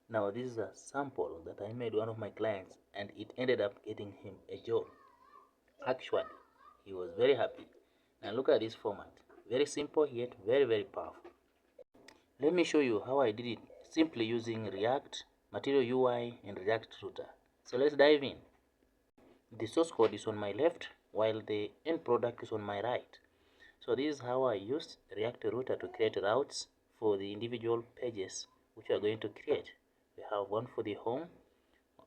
Now this is a sample that I made one of my clients, and it ended up getting him a job. Actually, he was very happy. Now look at this format. Very simple yet very powerful. Let me show you how I did it simply using React, Material UI, and React Router. So let's dive in. The source code is on my left while the end product is on my right. So this is how I used React Router to create routes for the individual pages which we are going to create. We have one for the home,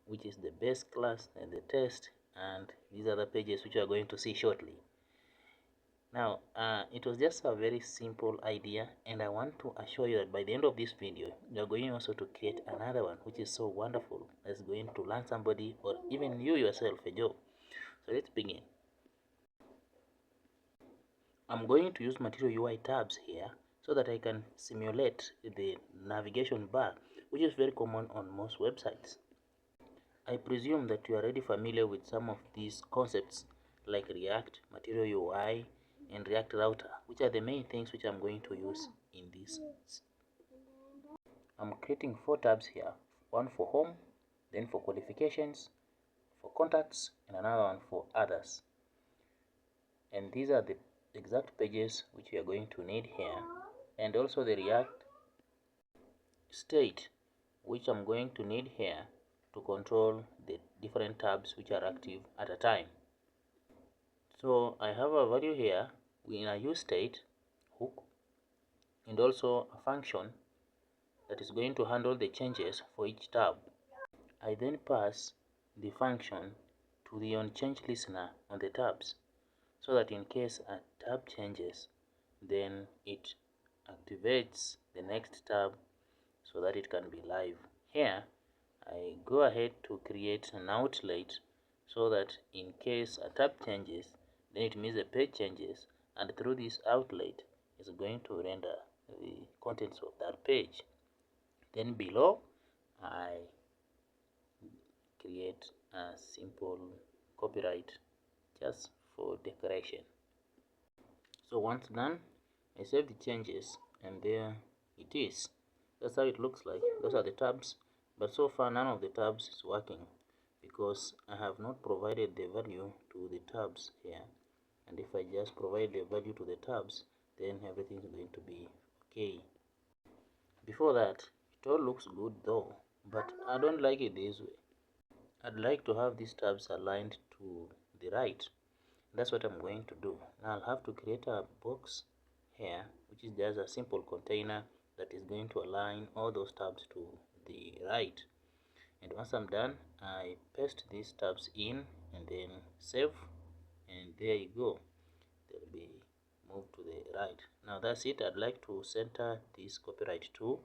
which is the base class and the test, and these are the pages which we are going to see shortly. Now, it was just a very simple idea, and I want to assure you that by the end of this video, you are going also to create another one, which is so wonderful, that's going to land somebody or even you yourself a job. So let's begin. I'm going to use Material UI tabs here so that I can simulate the navigation bar, which is very common on most websites. I presume that you are already familiar with some of these concepts like React, Material UI, and React Router, which are the main things which I'm going to use in this. I'm creating 4 tabs here, one for home, then for qualifications, for contacts, and another one for others. And these are the exact pages which we are going to need here, and also the React state which I'm going to need here to control the different tabs which are active at a time. So I have a value here in a use state hook and also a function that is going to handle the changes for each tab. I then pass the function to the onChange listener on the tabs so that in case a tab changes, then it activates the next tab so that it can be live. Here I go ahead to create an outlet so that in case a tab changes, then it means the page changes, and through this outlet is going to render the contents of that page. Then below I create a simple copyright just for decoration. So once done, I save the changes, and there it is. That's how it looks like. Those are the tabs, but so far none of the tabs is working because I have not provided the value to the tabs here. And if I just provide the value to the tabs, then everything is going to be okay. Before that, it all looks good though, but I don't like it this way. I'd like to have these tabs aligned to the right. That's what I'm going to do. Now I'll have to create a box here, which is just a simple container that is going to align all those tabs to the right. And once I'm done, I paste these tabs in and then save, and there you go. They'll be moved to the right. Now that's it. I'd like to center this copyright too,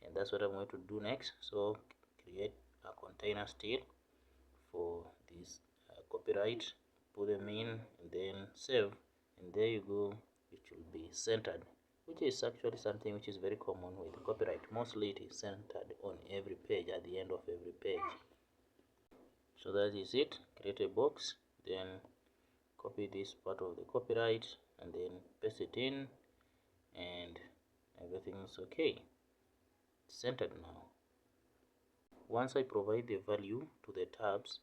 and that's what I'm going to do next. So create a container still for this copyright, put them in, and then save, and there you go. It will be centered, which is actually something which is very common with copyright. Mostly it is centered on every page, at the end of every page. So that is it. Create a box, then copy this part of the copyright and then paste it in, and everything is okay. It's centered now. Once I provide the value to the tabs,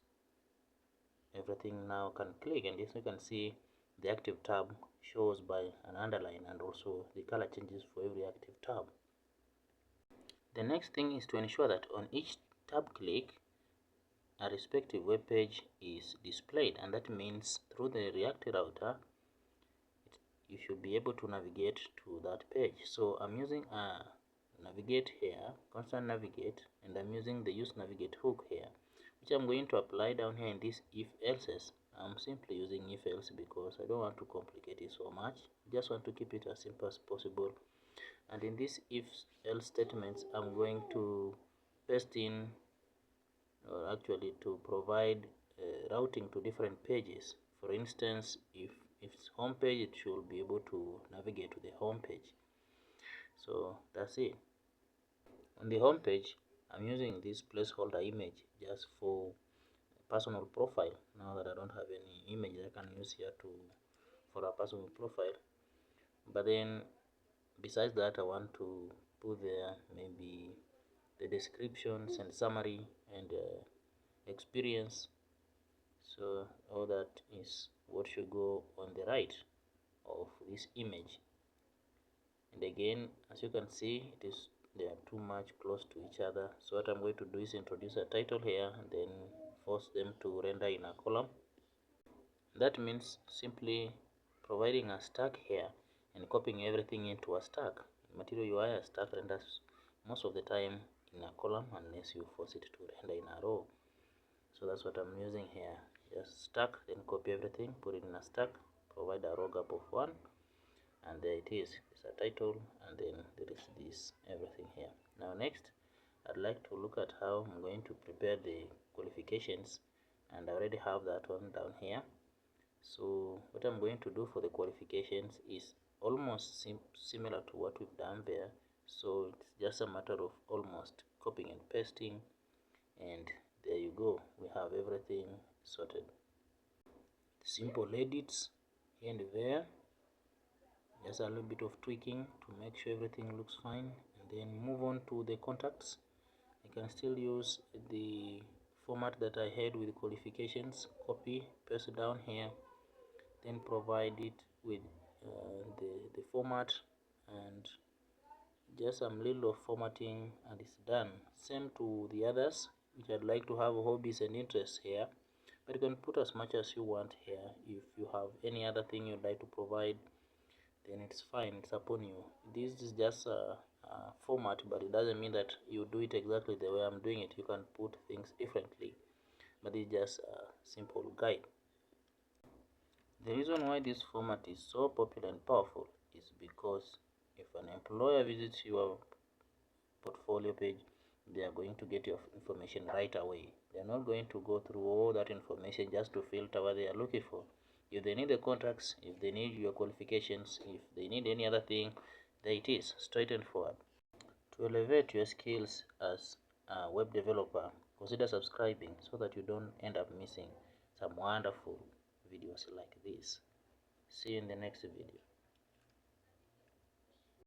everything now can click, and as you can see, the active tab shows by an underline, and also the color changes for every active tab. The next thing is to ensure that on each tab click a respective web page is displayed, and that means through the React router you should be able to navigate to that page. So I'm using a navigate here, constant navigate, and I'm using the use navigate hook here, which I'm going to apply down here in this if else's. I'm simply using if else because I don't want to complicate it so much. Just want to keep it as simple as possible. And in this if else statements, I'm going to paste in, or actually to provide routing to different pages. For instance, if it's home page, it should be able to navigate to the home page. So that's it. On the home page, I'm using this placeholder image just for personal profile. Now that I don't have any image I can use here to for a personal profile, but then besides that, I want to put there maybe the descriptions and summary and experience. So all that is what should go on the right of this image. And again, as you can see, they are too much close to each other. So what I'm going to do is introduce a title here and then force them to render in a column. That means simply providing a stack here and copying everything into a stack. Material UI stack renders most of the time in a column unless you force it to render in a row. So that's what I'm using here. Just stack, then copy everything, put it in a stack, provide a row gap of 1, and there it is. It's a title, and then there is this everything here. Now next, I'd like to look at how I'm going to prepare the qualifications, and I already have that one down here. So what I'm going to do for the qualifications is almost similar to what we've done there. So it's just a matter of almost copying and pasting, and there you go, we have everything sorted. Simple edits here and there, just a little bit of tweaking to make sure everything looks fine, and then move on to the contacts. I can still use the format that I had with qualifications, copy, paste down here, then provide it with the format and just some little of formatting, and it's done. Same to the others, which I'd like to have hobbies and interests here, but you can put as much as you want here. If you have any other thing you'd like to provide, then it's fine, it's upon you. This is just a format, but it doesn't mean that you do it exactly the way I'm doing it. You can put things differently, but it's just a simple guide. The reason why this format is so popular and powerful is because if an employer visits your portfolio page, they are going to get your information right away. They are not going to go through all that information just to filter what they are looking for. If they need the contacts, if they need your qualifications, if they need any other thing, there it is, straight and forward. To elevate your skills as a web developer, consider subscribing so that you don't end up missing some wonderful videos like this. See you in the next video.